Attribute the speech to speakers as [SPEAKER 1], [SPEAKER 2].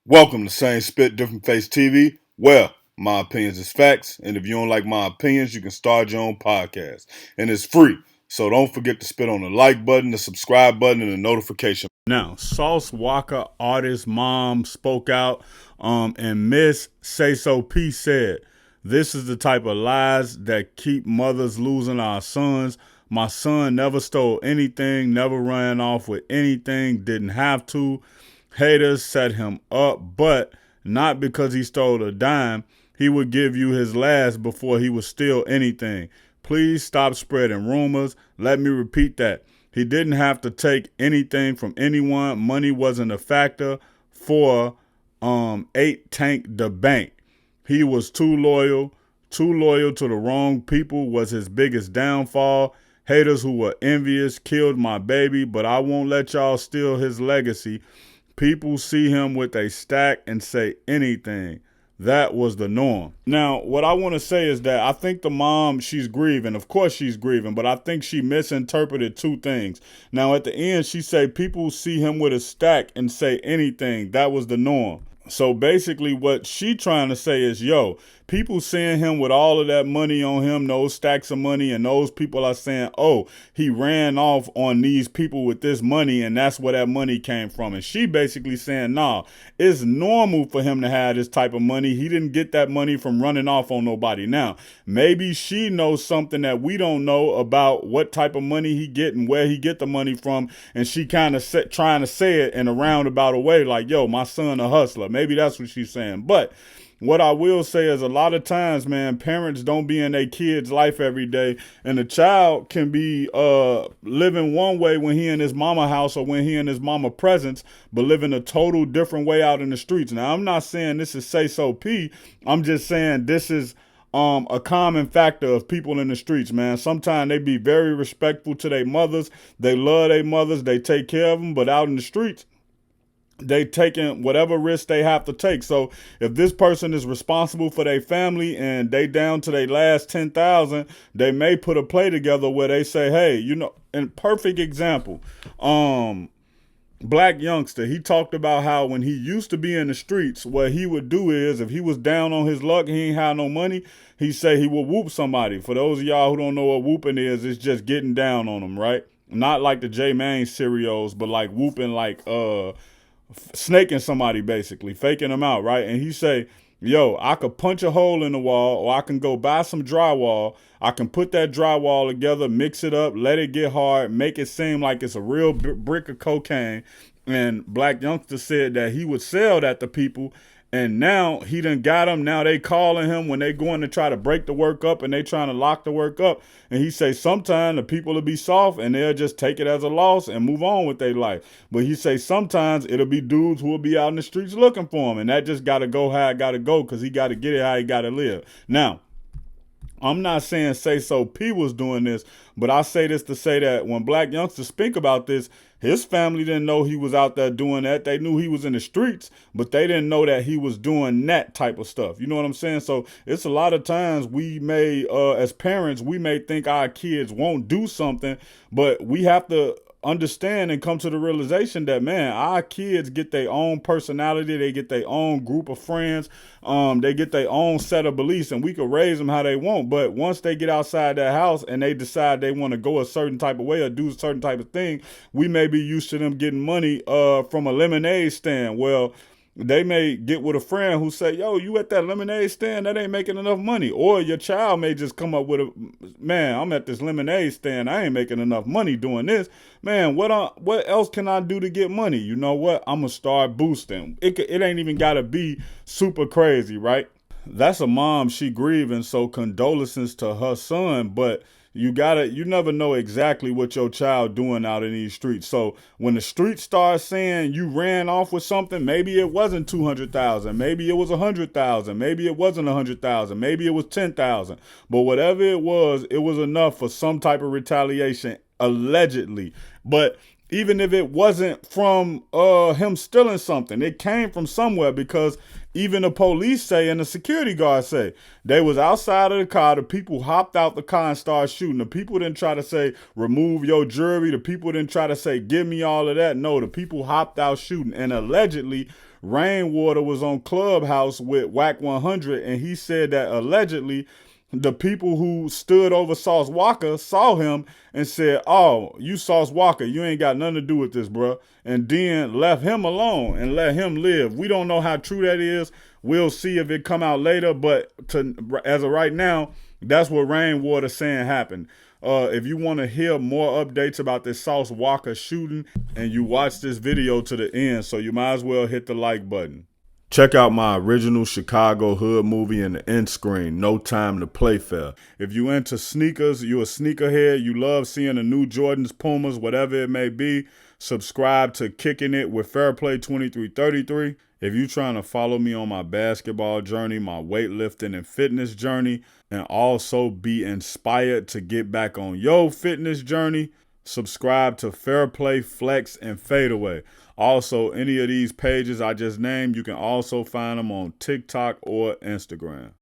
[SPEAKER 1] Welcome to Same Spit, Different Face TV. Well, my opinions is facts, and if you don't like my opinions, you can start your own podcast. And it's free. So don't forget to spit on the like button, the subscribe button, and the notification. Now, Sauce WALKA artist mom spoke out, and Miss Say So P said, "This is the type of lies that keep mothers losing our sons. My son never stole anything, never ran off with anything, didn't have to. Haters set him up, but not because he stole a dime. He would give you his last before he would steal anything. Please stop spreading rumors. Let me repeat that. He didn't have to take anything from anyone. Money wasn't a factor for 8 Tank the Bank. He was too loyal to the wrong people was his biggest downfall. Haters who were envious killed my baby, but I won't let y'all steal his legacy. People see him with a stack and say anything. That was the norm." Now, what I want to say is that I think the mom, she's grieving. Of course she's grieving, but I think she misinterpreted two things. Now, at the end, she said people see him with a stack and say anything. That was the norm. So basically what she trying to say is, yo, people seeing him with all of that money on him, those stacks of money, and those people are saying, oh, he ran off on these people with this money, and that's where that money came from. And she basically saying, nah, it's normal for him to have this type of money. He didn't get that money from running off on nobody. Now, maybe she knows something that we don't know about what type of money he get and where he get the money from, and she kind of trying to say it in a roundabout way, like, yo, my son a hustler. Maybe that's what she's saying. But what I will say is a lot of times, man, parents don't be in their kid's life every day. And a child can be living one way when he in his mama house or when he in his mama presence, but living a total different way out in the streets. Now, I'm not saying this is Say So P. I'm just saying this is a common factor of people in the streets, man. Sometimes they be very respectful to their mothers. They love their mothers. They take care of them. But out in the streets, they taking whatever risk they have to take. So if this person is responsible for their family and they down to their last 10,000, they may put a play together where they say, hey, you know, and perfect example, Black Youngster, he talked about how when he used to be in the streets, what he would do is if he was down on his luck, he ain't had no money, he say he would whoop somebody. For those of y'all who don't know what whooping is, it's just getting down on them, right? Not like the J Main serials, but like whooping, like snaking somebody, basically faking them out, right? And he say, yo, I could punch a hole in the wall, or I can go buy some drywall. I can put that drywall together, mix it up, let it get hard, make it seem like it's a real brick of cocaine. And Black Youngster said that he would sell that to people, and now he done got them. Now they calling him when they going to try to break the work up and they trying to lock the work up. And he say sometimes the people will be soft and they'll just take it as a loss and move on with their life. But he say sometimes it'll be dudes who will be out in the streets looking for him, and that just got to go how it got to go, because he got to get it how he got to live. Now, I'm not saying Say So P was doing this, but I say this to say that when Black Youngsters speak about this, his family didn't know he was out there doing that. They knew he was in the streets, but they didn't know that he was doing that type of stuff. You know what I'm saying? So it's a lot of times we may, as parents, we may think our kids won't do something, but we have to understand and come to the realization that, man, our kids get their own personality, they get their own group of friends, they get their own set of beliefs, and we can raise them how they want. But once they get outside that house and they decide they want to go a certain type of way or do a certain type of thing, we may be used to them getting money from a lemonade stand. Well, they may get with a friend who say, yo, you at that lemonade stand, that ain't making enough money. Or your child may just come up with a, man, I'm at this lemonade stand, I ain't making enough money doing this. Man, what else can I do to get money? You know what? I'm going to start boosting. It ain't even got to be super crazy, right? That's a mom, she grieving, so condolences to her son, but you never know exactly what your child doing out in these streets. So when the streets start saying you ran off with something, maybe it wasn't 200,000, maybe it was 100,000, maybe it wasn't 100,000, maybe it was 10,000, but whatever it was enough for some type of retaliation, allegedly. But even if it wasn't from him stealing something, it came from somewhere, because even the police say and the security guards say they was outside of the car. The people hopped out the car and started shooting. The people didn't try to say, remove your jewelry. The people didn't try to say, give me all of that. No, the people hopped out shooting. And allegedly, Rainwater was on Clubhouse with Whack 100, and he said that allegedly the people who stood over Sauce Walka saw him and said, "Oh, you Sauce Walka, you ain't got nothing to do with this, bro," and then left him alone and let him live. We don't know how true that is. We'll see if it come out later, but as of right now, that's what Rainwater saying happened. If you want to hear more updates about this Sauce Walka shooting, and you watch this video to the end, so you might as well hit the like button. Check out my original Chicago hood movie in the end screen, No Time to Play Fair. If you into sneakers, you a sneakerhead, you love seeing the new Jordans, Pumas, whatever it may be, subscribe to Kicking It with Fairplay 2333. If you trying to follow me on my basketball journey, my weightlifting and fitness journey, and also be inspired to get back on your fitness journey, subscribe to Fairplay, Flex, and Fadeaway. Also, any of these pages I just named, you can also find them on TikTok or Instagram.